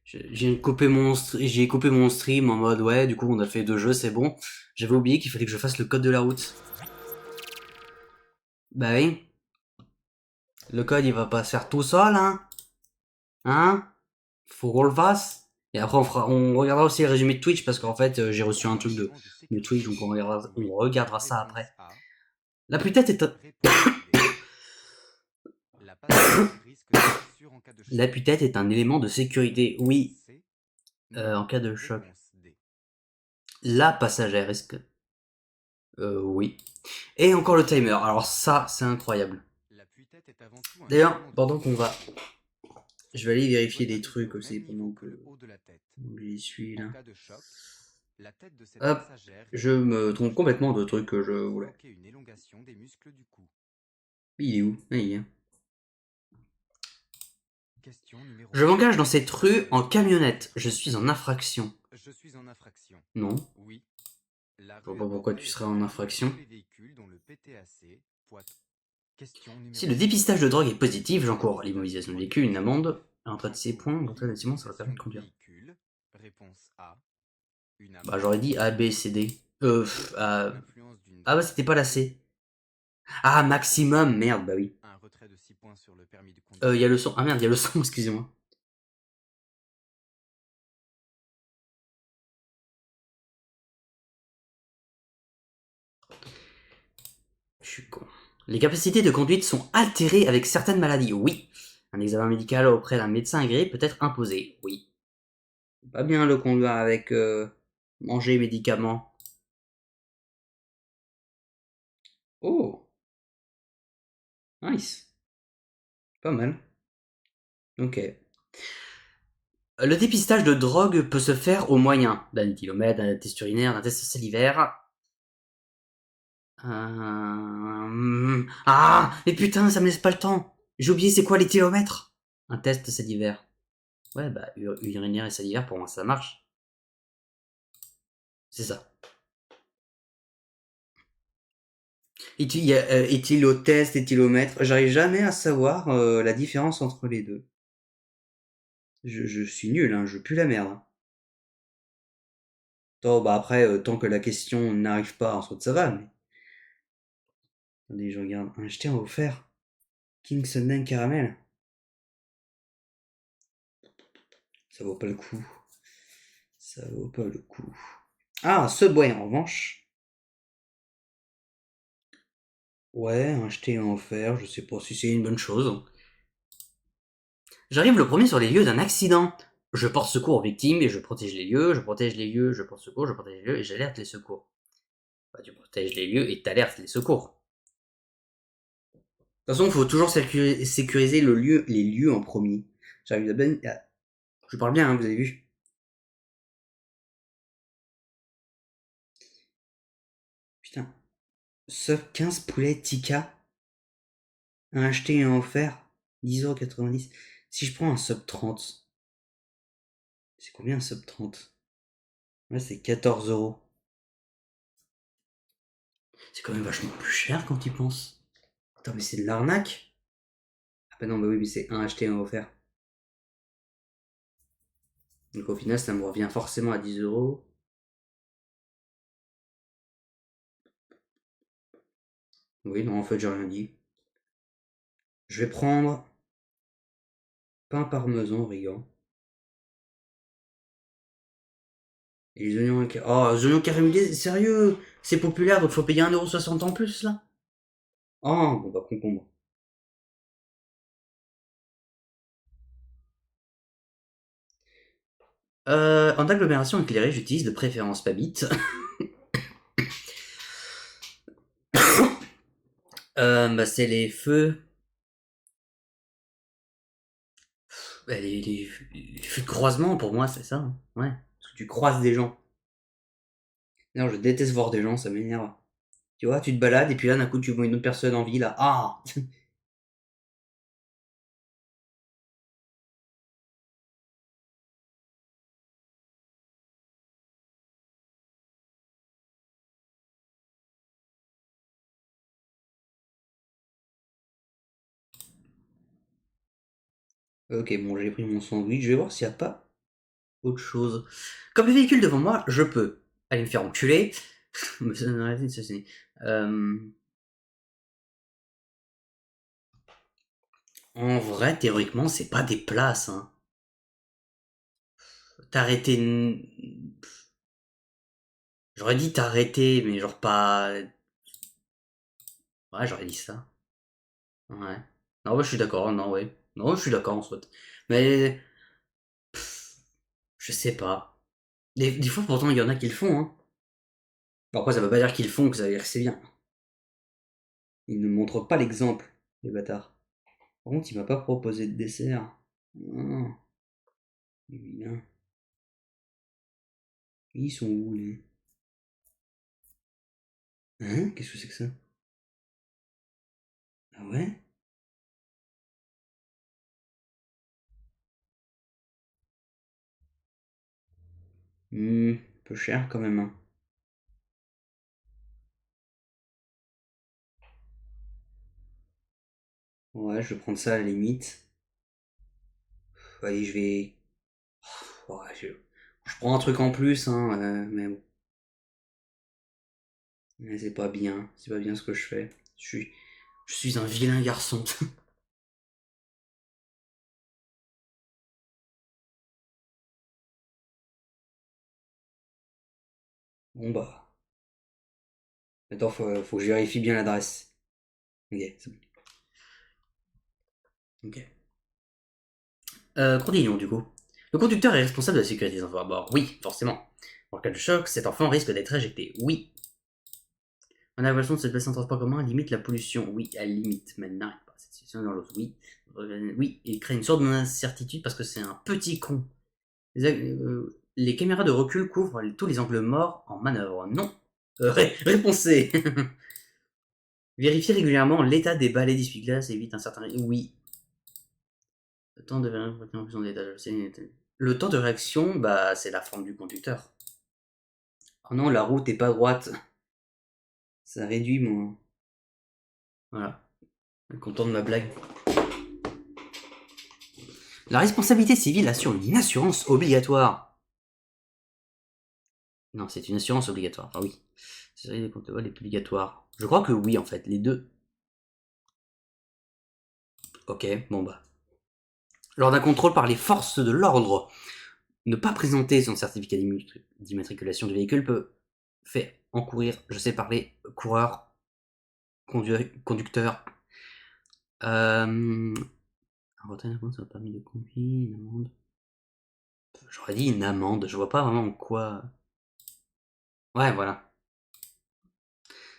J'ai coupé mon stream en mode ouais, du coup on a fait 2 jeux, c'est bon. J'avais oublié qu'il fallait que je fasse le code de la route. Bah oui, le code il va pas se faire tout seul, hein. Hein? Faut qu'on le fasse. Et après on regardera aussi le résumé de Twitch parce qu'en fait j'ai reçu un truc de Twitch donc on regardera ça après. La tête est un... L'appui-tête est un élément de sécurité, oui, en cas de choc. La passagère, est-ce que... oui. Et encore le timer, alors ça, c'est incroyable. D'ailleurs, pendant qu'on va... Je vais aller vérifier des trucs aussi pendant que j'y suis là. Hop, je me trompe complètement de trucs que je voulais. Il est où? Ah, il est. Je m'engage dans cette rue en camionnette. Je suis en infraction. Non. Je vois pas pourquoi tu serais en infraction. Si le dépistage de drogue est positif, j'encours l'immobilisation du véhicule, une amende, un trait de 6 points, un trait de 6 points sur le permis de conduire. Bah j'aurais dit A, B, C, D. Ah bah c'était pas la C. Ah, maximum, merde, bah oui. Y a le son. Ah merde, y a le son, excusez-moi. Je suis con. Les capacités de conduite sont altérées avec certaines maladies, oui. Un examen médical auprès d'un médecin agréé peut être imposé, oui. Pas bien le conduire avec manger médicaments. Oh, nice. Pas mal. Ok. Le dépistage de drogue peut se faire au moyen d'un éthylomètre, d'un test urinaire, d'un test salivaire. Ah, mais putain, ça me laisse pas le temps. J'ai oublié c'est quoi l'éthylomètre. Un test salivaire. Ouais, bah urinaire et salivaire pour moi ça marche. C'est ça. Il y a éthylotest, éthylomètre. J'arrive jamais à savoir la différence entre les deux. Je suis nul, hein, je pue la merde. Hein. Bah après, tant que la question n'arrive pas, en soit ça va, mais... Attendez, je regarde. Un jeté en offert. King Sundan Caramel. Ça vaut pas le coup. Ça vaut pas le coup. Ah, Subway en revanche. Ouais, un jeté en offert, je sais pas si c'est une bonne chose. J'arrive le premier sur les lieux d'un accident. Je porte secours aux victimes et je protège les lieux, je protège les lieux, je porte secours, je protège les lieux et j'alerte les secours. Bah, tu protèges les lieux et t'alertes les secours. De toute façon, il faut toujours sécuriser les lieux en premier. J'arrive à ben... Je parle bien, hein, vous avez vu. Putain. Sub 15 poulet tikka. À acheter et en offert. 10,90€. Si je prends un sub 30. C'est combien un sub 30? Ouais, c'est 14€. C'est quand même vachement plus cher quand tu penses. Attends, mais c'est de l'arnaque. Ah bah non, bah oui, mais c'est un acheté et un offert. Donc au final, ça me revient forcément à 10€. Oui, non, en fait, j'ai rien dit. Je vais prendre pain parmesan riant. Et les oignons... Oh, les oignons caramélisés, sérieux. C'est populaire, donc faut payer 1,60€ en plus, là. Oh, bon bah concombre. En agglomération éclairée, j'utilise de préférence Pabit. Bah c'est les feux... Bah, les feux de croisement, pour moi, c'est ça. Hein. Ouais. Parce que tu croises des gens. Non, je déteste voir des gens, ça m'énerve. Tu vois, tu te balades et puis là, d'un coup, tu vois une autre personne en vie, là. Ah. Ok, bon, j'ai pris mon sandwich. Je vais voir s'il n'y a pas Autre chose. Comme le véhicule devant moi, je peux aller me faire enculer. Mais ça n'a rien de ceci. En vrai, théoriquement, c'est pas des places, hein. T'arrêter. J'aurais dit t'arrêter, mais genre pas. Ouais, j'aurais dit ça. Ouais. Non, ouais, je suis d'accord, non, ouais. Non, je suis d'accord en soit. Mais. Je sais pas. Des fois, pourtant, il y en a qui le font, hein. Bon, après, ça veut pas dire qu'ils le font, que ça veut dire que c'est bien. Ils ne montrent pas l'exemple, les bâtards. Par contre, il m'a pas proposé de dessert. Ah, évidemment. Ils sont où, les. Hein? Qu'est-ce que c'est que ça? Ah ouais? Un peu cher quand même, hein. Ouais, je vais prendre ça à la limite. Allez, je vais. Ouais, je prends un truc en plus, hein, mais bon. Mais c'est pas bien. C'est pas bien ce que je fais. Je suis un vilain garçon. Bon bah. Attends, faut que je vérifie bien l'adresse. Ok, c'est bon. Ok. Continuons du coup. Le conducteur est responsable de la sécurité des enfants à bord. Oui, forcément. En cas de choc, cet enfant risque d'être éjecté. Oui. En aviation de se déplacer en transport commun limite la pollution. Oui, elle limite, mais elle n'arrête pas cette situation dans l'autre. Oui. Oui, il crée une sorte d'incertitude parce que c'est un petit con. Les caméras de recul couvrent tous les angles morts en manœuvre. Non. Réponse C. Vérifier régulièrement l'état des balais d'essuie-glace évite un certain. Oui. Le temps de réaction d'état. Le temps de réaction, bah, c'est la forme du conducteur. Oh non, la route est pas droite. Ça réduit mon. Voilà. Content de ma blague. La responsabilité civile assure une assurance obligatoire. Non, c'est une assurance obligatoire. Enfin oui. C'est les comptes est obligatoire. Je crois que oui, en fait, les deux. Ok, bon bah. Lors d'un contrôle par les forces de l'ordre, ne pas présenter son certificat d'immatriculation du véhicule peut faire encourir, je sais parler, coureur, conducteur, un retrait d'amende sur le permis de conduire, une amende. J'aurais dit une amende, je vois pas vraiment quoi. Ouais, voilà.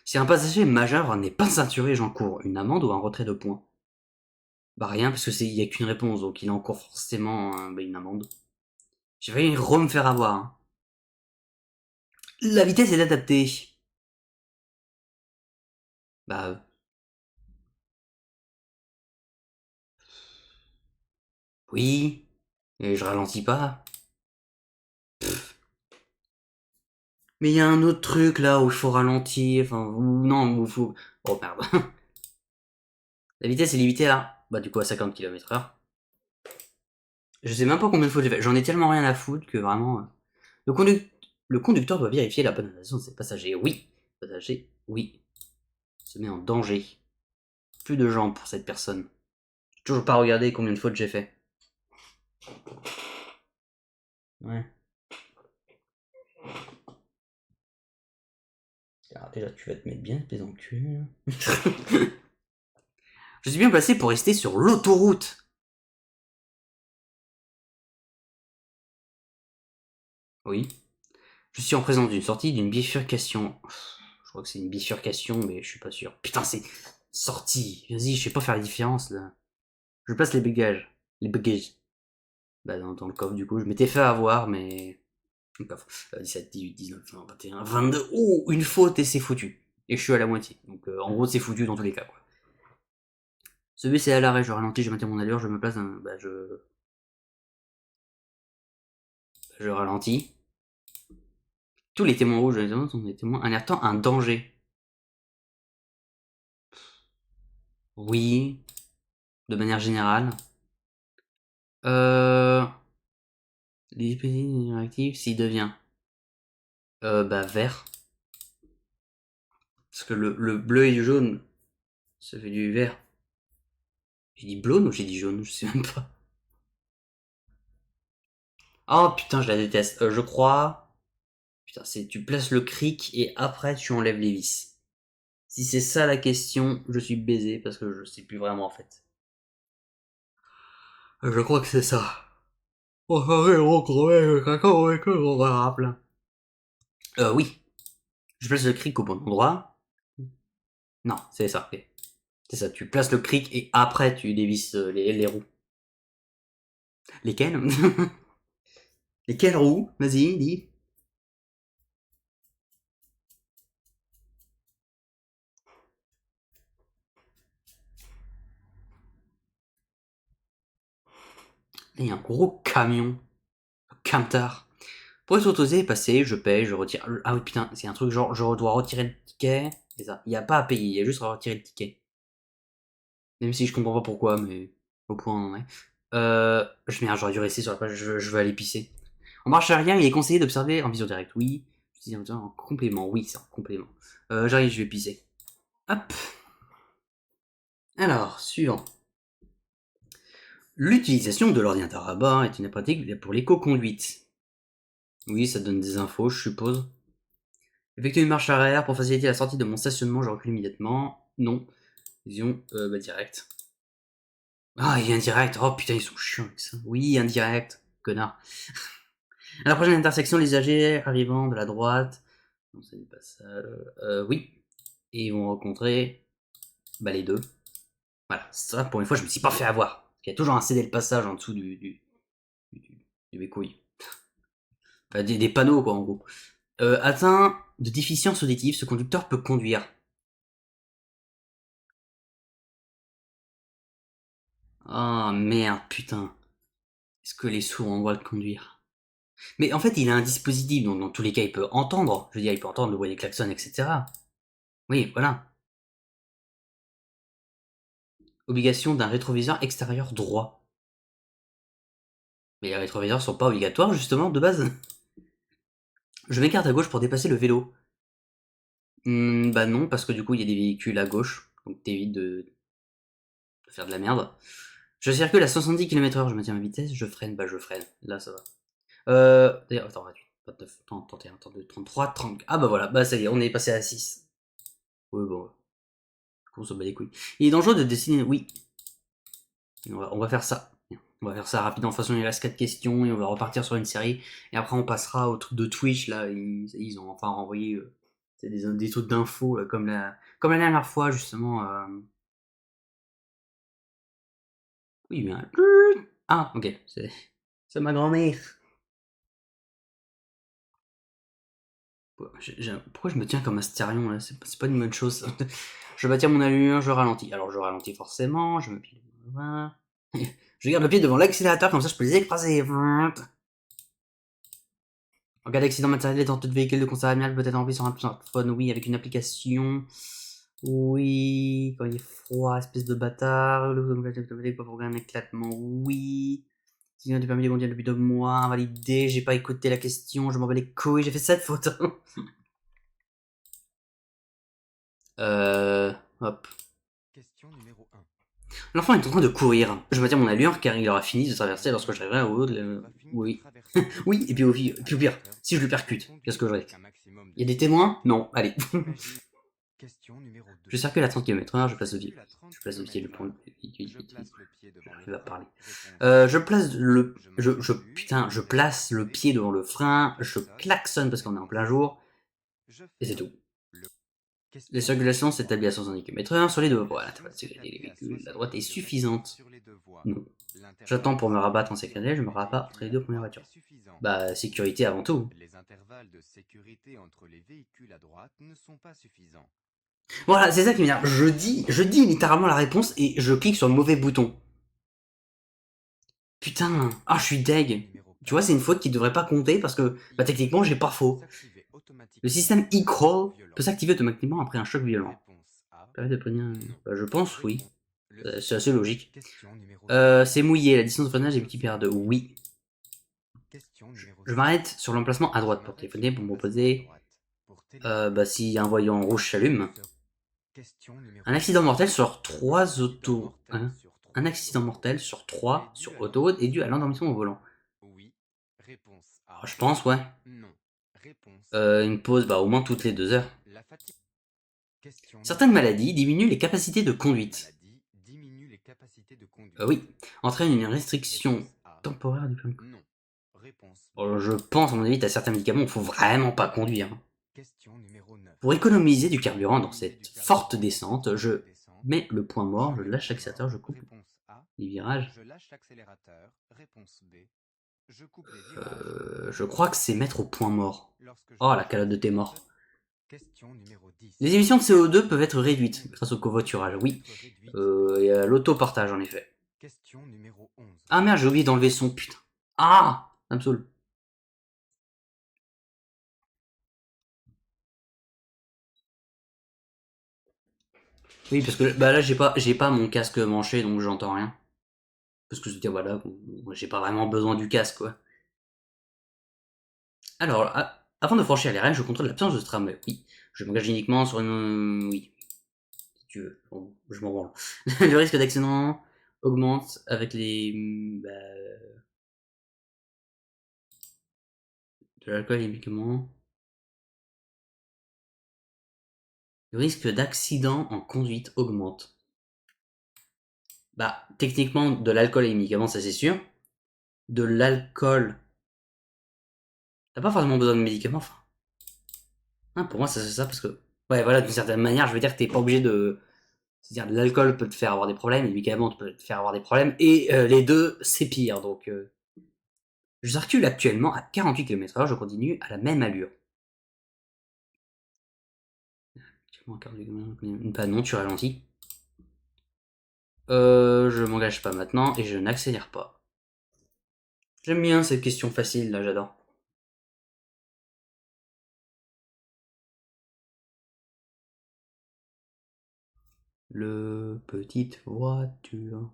Si un passager majeur n'est pas ceinturé, j'encours une amende ou un retrait de points. Bah rien, parce que il y a qu'une réponse, donc il encourt forcément une amende. J'ai failli me faire avoir, hein. La vitesse est adaptée. Bah oui, et je ralentis pas. Mais il y a un autre truc là où il faut ralentir, enfin, ou non, où il faut. Oh merde. La vitesse est limitée à, bah du coup à 50 km/h. Je sais même pas combien de fois j'ai fait. J'en ai tellement rien à foutre que vraiment. Le, conduc- le conducteur doit vérifier la bonne attention de ses passagers. Oui. Passager, oui. Se met en danger. Plus de jambes pour cette personne. J'ai toujours pas regardé combien de fautes j'ai fait. Ouais. Alors déjà, tu vas te mettre bien, tes enculés. Je suis bien placé pour rester sur l'autoroute. Oui. Je suis en présence d'une sortie d'une bifurcation. Je crois que c'est une bifurcation, mais je suis pas sûr. Putain, c'est sortie. Vas-y, je sais pas faire la différence là. Je place les bagages. Les bagages. Bah, dans le coffre, du coup. Je m'étais fait avoir, mais. Le coffre. 17, 18, 19, 20, 21, 22. Oh, une faute et c'est foutu. Et je suis à la moitié. Donc, en gros, c'est foutu dans tous les cas, quoi. Celui c'est à l'arrêt, je ralentis, je maintiens mon allure, je me place bah, je ralentis. Tous les témoins rouges sont des témoins alertant un danger. Oui, de manière générale. Euh, Les dispositifs actifs s'il devient bah vert. Parce que le bleu et le jaune, ça fait du vert. J'ai dit bleu ou j'ai dit jaune, je sais même pas. Oh putain, je la déteste. Je crois. Putain, c'est tu places le cric et après tu enlèves les vis. Si c'est ça la question, je suis baisé parce que je sais plus vraiment en fait. Je crois que c'est ça. Oh, oui. Je place le cric au bon endroit. Non, c'est ça. Ok. C'est ça, tu places le cric et après tu dévisses les roues. Lesquelles? Lesquelles roues? Vas-y, dis. Il y a un gros camion. Camtar. Pour être autorisé et passer, je paye, je retire. Ah oui, putain, c'est un truc genre, je dois retirer le ticket. C'est ça. Il n'y a pas à payer, il y a juste à retirer le ticket. Même si je comprends pas pourquoi, mais au point on en est. Merde, j'aurais dû rester sur la page, je veux aller pisser. En marche arrière, il est conseillé d'observer en vision directe, oui. Je dis en complément, oui, c'est en complément. J'arrive, je vais pisser. Hop. Alors, suivant. L'utilisation de l'ordinateur à bord est une pratique pour l'éco-conduite. Oui, ça donne des infos, je suppose. Effectuer une marche arrière pour faciliter la sortie de mon stationnement, je recule immédiatement. Non. Vision, bah direct. Ah, il y a un direct. Oh putain, ils sont chiants avec ça. Oui, un direct. Connard. À la prochaine intersection, les âgés arrivant de la droite. Non, ça n'est pas ça. Oui. Et ils vont rencontrer bah, les deux. Voilà, ça, pour une fois, je me suis pas fait avoir. Il y a toujours un cédé le passage en dessous du mes couilles. Enfin, des panneaux, quoi, en gros. Atteint de déficience auditive, ce conducteur peut conduire. Ah, merde, putain. Est-ce que les sourds ont le droit de conduire? Mais en fait, il a un dispositif, donc dans tous les cas, il peut entendre. Je veux dire, il peut entendre le bruit des klaxons, etc. Oui, voilà. Obligation d'un rétroviseur extérieur droit. Mais les rétroviseurs sont pas obligatoires, justement, de base. Je m'écarte à gauche pour dépasser le vélo. Bah non, parce que du coup, il y a des véhicules à gauche. Donc t'évites de faire de la merde. Je circule à 70 km/h, je maintiens ma vitesse, je freine, bah je freine. Là, ça va. D'ailleurs, attends, 28, 29, 30, 31, 32, 33, 30. Ah bah voilà, bah ça y est, on est passé à 6. Oui, bon, on se bat les couilles. Il est dangereux de dessiner, oui. On va faire ça. On va faire ça rapidement. De toute façon, il reste 4 questions et on va repartir sur une série. Et après, on passera au truc de Twitch. Là, ils ont enfin renvoyé des trucs d'infos, comme la dernière fois, justement. Oui, mais ah, ok. C'est ma grand-mère. Pourquoi je me tiens comme un stérion là? C'est pas une bonne chose. Je bâtis mon allure, je ralentis. Alors, je ralentis forcément. Je me pile. Je garde le pied devant l'accélérateur, comme ça je peux les écraser. En cas d'accident matériel, dans tout véhicule de constat amiable peut être rempli sur un smartphone. Oui, avec une application. Oui, quand il est froid, espèce de bâtard. Le pour un éclatement. Oui. Sinon, du permis de conduire depuis 2 mois. Invalidé. J'ai pas écouté la question. Je m'en bats les couilles. J'ai fait 7 fautes. Hop. Question numéro 1. L'enfant est en train de courir. Je maintiens mon allure car il aura fini de traverser lorsque j'arriverai au haut de Oui. Oui, et puis au pire, si je le percute, qu'est-ce que je risque? Il y a des témoins? Non, allez. Question numéro 2. Je circule à 30 km/h, je place le pied. Circule à 30 Je place le pied, le km/h. point. Je place le pied devant le J'arrive à parler. frein. Réponse Je A. place le. Je m'arrête. Putain, je place le pied devant le frein, je klaxonne parce qu'on est en plein jour, Je et c'est freine. tout. Le... La Question circulation numéro 3. s'établit à 170 km/h sur les deux voies. Circulation L'intervalle de sécurité des s'établit à véhicules, la droite 70 est km/h suffisante. sur les deux voies. Non. J'attends L'intervalle de pour me rabattre en sécurité sécurité, je entre me les rabats entre véhicules les à deux premières droite est voitures. suffisant. Bah, sécurité avant tout. Les intervalles de sécurité entre les véhicules à droite ne sont pas suffisants. Voilà, c'est ça qui m'énerve. Je dis littéralement la réponse et je clique sur le mauvais bouton. Putain, ah, je suis Question deg. numéro Tu vois, 4. c'est une faute qui devrait pas compter parce que, bah, techniquement, j'ai pas faux. S'activer Le automatiquement système après un choc e-crawl peut violent. s'activer automatiquement après un choc violent. Réponse A. Période de prévenir. Non. Bah, je pense, oui. Réponse. Le C'est assez système. logique. Question numéro 5. C'est mouillé, la distance de freinage est Je multipliée par suis 2. mouillé. Oui. Question numéro Je 6. m'arrête sur l'emplacement à droite pour téléphoner, pour me proposer. Bah, si un voyant rouge s'allume. Question numéro Un accident 7. mortel sur Un 3 accident autos. mortel Hein, sur un 3 sur accident mortel autoroute sur est 3 dû sur à autoroute est dû à l'endormissement au l'endormissement volant. au volant. Oui. Réponse Alors, A. je pense, ouais. Non. Réponse B. Une pause, bah, au moins toutes les 2 heures. La fatigue. Question Certaines numéro maladies 8. diminuent les capacités de Certaines conduite. maladies diminuent les capacités de conduite. Oui, entraîne une restriction Réponse A. temporaire du permis. Non. Réponse B. Je pense, à mon avis, t'as certains médicaments où il faut vraiment pas conduire. Question numéro 9. Pour économiser du Pour carburant dans économiser cette du forte carburant dans cette descente, forte je descente, mets le point je mort, je mets le lâche point l'accélérateur, mort. je coupe Réponse A. les virages. Je lâche l'accélérateur. Réponse B. Je coupe les virages. Je crois que c'est mettre au point mort. Lorsque je Oh, la lâche calotte de tes l'accélérateur. morts. Question numéro 10. Les émissions de CO2 peuvent être Les émissions réduites de grâce au CO2 covoiturage, peuvent oui. être réduites grâce Et au à covoiturage. l'autopartage, en effet. Question numéro 11. Ah merde, j'ai oublié d'enlever son, putain. Ah, ça me saoule. Oui, parce que bah là, j'ai pas mon casque manché, donc j'entends rien. Parce que je veux dire, voilà, j'ai pas vraiment besoin du casque, quoi. Alors, avant de franchir les règles, je contrôle l'absence de tramway. Oui, je m'engage uniquement sur une... Oui, si tu veux. Bon, je m'en branle. Le risque d'accident augmente avec les... Bah, de l'alcool et les médicaments. Le risque d'accident en conduite augmente. Bah, techniquement, de l'alcool et les médicaments, ça c'est sûr. De l'alcool... T'as pas forcément besoin de médicaments, enfin. Hein, pour moi, ça c'est ça, parce que... Ouais, voilà, d'une certaine manière, je veux dire que t'es pas obligé de... C'est-à-dire, l'alcool peut te faire avoir des problèmes, les médicaments peuvent te faire avoir des problèmes, et les deux, c'est pire, donc... Je circule actuellement à 48 km/h, je continue à la même allure. Bah non, tu ralentis. Je m'engage pas maintenant, et je n'accélère pas. J'aime bien cette question facile, là, j'adore. Le petite voiture.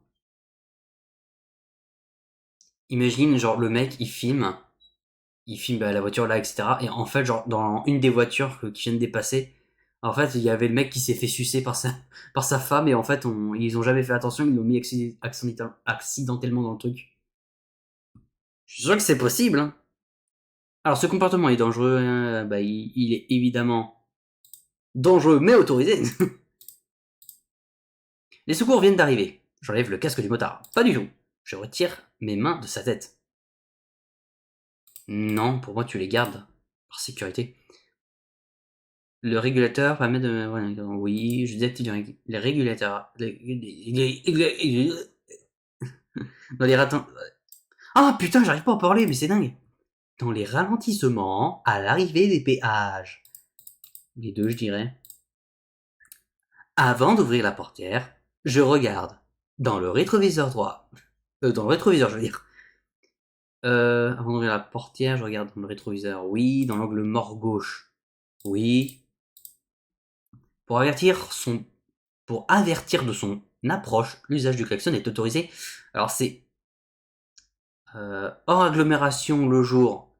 Imagine, genre, le mec, il filme bah, la voiture là, etc. Et en fait, genre, dans une des voitures qui viennent de dépasser, en fait, il y avait le mec qui s'est fait sucer par par sa femme, et en fait, ils ont jamais fait attention, ils l'ont mis accidentellement dans le truc. Je suis sûr que c'est possible, hein. Alors, ce comportement est dangereux, bah, il est évidemment dangereux, mais autorisé. Les secours viennent d'arriver. J'enlève le casque du motard. Pas du tout. Je retire mes mains de sa tête. Non, pour moi, tu les gardes. Par sécurité. Le régulateur permet de... Oui, je désactive les régulateurs... Dans les ratins... Ah putain, j'arrive pas à parler, mais c'est dingue. Dans les ralentissements à l'arrivée des péages. Les deux, je dirais. Avant d'ouvrir la portière, je regarde dans le rétroviseur droit. Dans le rétroviseur, je veux dire. Avant d'ouvrir la portière, je regarde dans le rétroviseur. Oui. Dans l'angle mort gauche. Oui. Pour pour avertir de son approche, l'usage du klaxon est autorisé. Alors c'est hors agglomération le jour.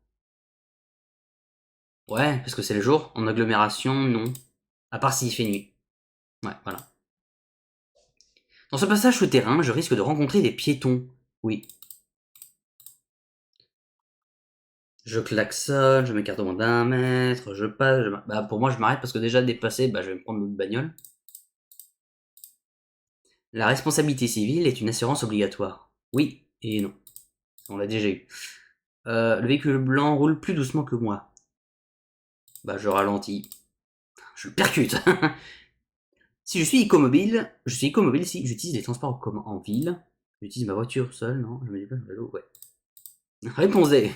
Ouais, parce que c'est le jour. En agglomération, non. À part s'il fait nuit. Ouais, voilà. Dans ce passage souterrain, je risque de rencontrer des piétons. Oui. Je klaxonne, je m'écarte au moins d'un mètre, je passe. Bah, pour moi, je m'arrête parce que déjà dépassé, bah, je vais me prendre l'autre bagnole. La responsabilité civile est une assurance obligatoire. Oui et non. On l'a déjà eu. Le véhicule blanc roule plus doucement que moi. Bah, je ralentis. Je le percute. Si je suis écomobile si j'utilise les transports en commun en ville. J'utilise ma voiture seule, non? Je me déplace en vélo, ouais. Réponse D.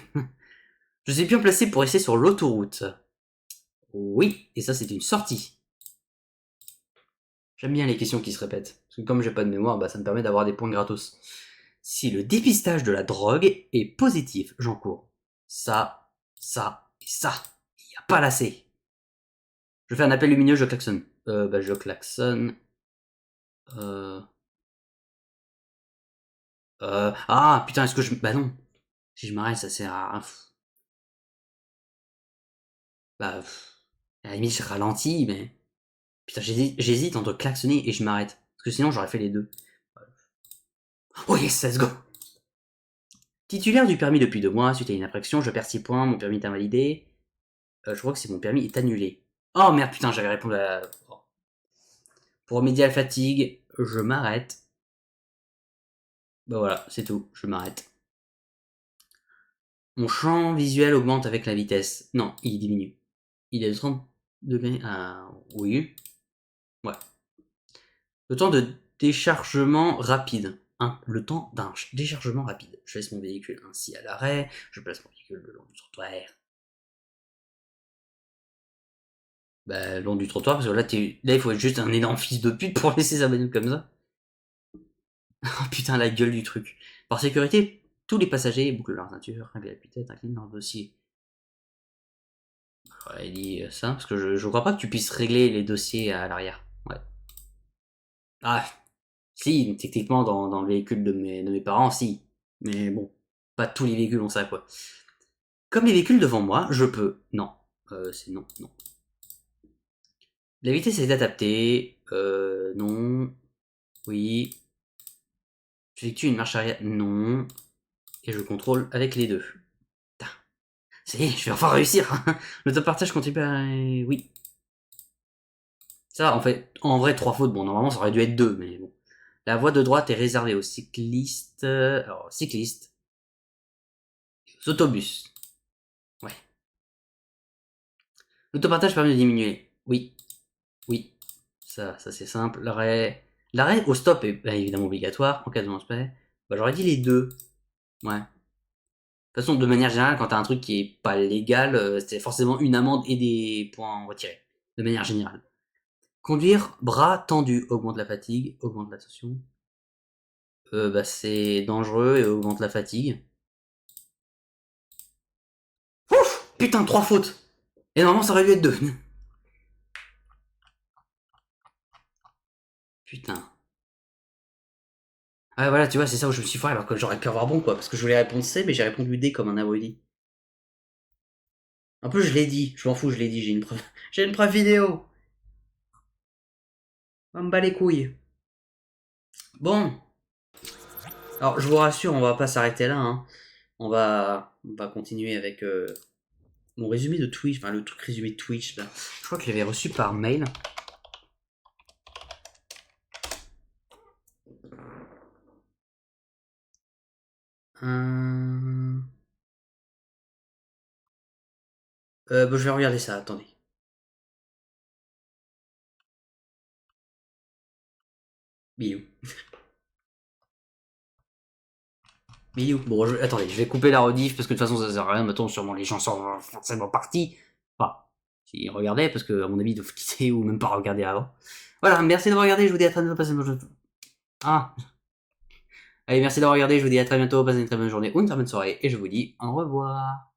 Je suis bien placé pour rester sur l'autoroute. Oui, et ça c'est une sortie. J'aime bien les questions qui se répètent. Parce que comme j'ai pas de mémoire, bah ça me permet d'avoir des points gratos. Si le dépistage de la drogue est positif, j'encours. Ça et ça. Il n'y a pas l'assez. Je fais un appel lumineux, je klaxonne. Bah je klaxonne. Ah putain, est-ce que je... Bah non. Si je m'arrête, ça sert à... Bah, à la limite, je ralentis, mais... Putain, j'hésite entre klaxonner et je m'arrête. Parce que sinon, j'aurais fait les deux. Oh yes, let's go! Titulaire du permis depuis 2 mois, suite à une infraction, je perds 6 points, mon permis est invalidé. Je crois que c'est mon permis est annulé. Oh merde, putain, j'avais répondu à... Pour remédier à la fatigue, je m'arrête. Bah voilà, c'est tout, je m'arrête. Mon champ visuel augmente avec la vitesse. Non, il diminue. Il est de 30 degrés. Ah, oui. Ouais. Le temps de déchargement rapide. Hein, le temps d'un déchargement rapide. Je laisse mon véhicule ainsi à l'arrêt. Je place mon véhicule le long du trottoir. Bah, le long du trottoir, parce que là, il faut être juste un énorme fils de pute pour laisser sa bagnole comme ça. Oh putain, la gueule du truc. Par sécurité, tous les passagers bouclent leur ceinture, règlent la vitesse, inclinent leur dossier. Ouais, il dit ça, parce que je crois pas que tu puisses régler les dossiers à l'arrière. Ouais. Ah, si, techniquement, dans le véhicule de mes parents, si. Mais bon, pas tous les véhicules ont ça, quoi. Comme les véhicules devant moi, je peux. Non. C'est non, non. La vitesse est adaptée. Non. Oui. J'effectue une marche arrière. Non. Et je contrôle avec les deux. Putain. Ça y est, je vais enfin réussir. L'autopartage contribue à... Oui. Ça, en fait, en vrai, 3 fautes. Bon, normalement, ça aurait dû être 2, mais bon. La voie de droite est réservée aux cyclistes. Alors, cyclistes. Aux autobus. Ouais. L'autopartage permet de diminuer. Oui. Oui. Ça c'est simple. L'arrêt au stop est bah, évidemment obligatoire en cas de non-respect. Bah, j'aurais dit les deux. Ouais. De toute façon, de manière générale, quand t'as un truc qui est pas légal, c'est forcément une amende et des points retirés. De manière générale. Conduire bras tendus augmente la fatigue, augmente la tension. Bah, c'est dangereux et augmente la fatigue. Ouf! Putain, 3 fautes! Et normalement, ça aurait dû être 2. Putain. Ouais, voilà, tu vois, c'est ça où je me suis foiré alors que j'aurais pu avoir bon, quoi. Parce que je voulais répondre C, mais j'ai répondu D comme un abruti. En plus, je l'ai dit. Je m'en fous, je l'ai dit. J'ai une preuve. J'ai une preuve vidéo. On me bat les couilles. Bon. Alors, je vous rassure, on va pas s'arrêter là. Hein. On va continuer avec mon résumé de Twitch. Enfin, le truc résumé de Twitch, là. Je crois que je l'avais reçu par mail. Bah, je vais regarder ça, attendez. Bisous. Bisous. Bon, attendez, je vais couper la rediff parce que de toute façon ça sert à rien. Maintenant, sûrement les gens sont forcément partis. Enfin, s'ils regardaient, parce que à mon avis, ils doivent quitter ou même pas regarder avant. Voilà, merci d'avoir regardé. Je vous dis à très bientôt. Passez une bonne journée. Ah, allez, merci d'avoir regardé. Je vous dis à très bientôt. Passez une très bonne journée ou une très bonne soirée. Et je vous dis au revoir.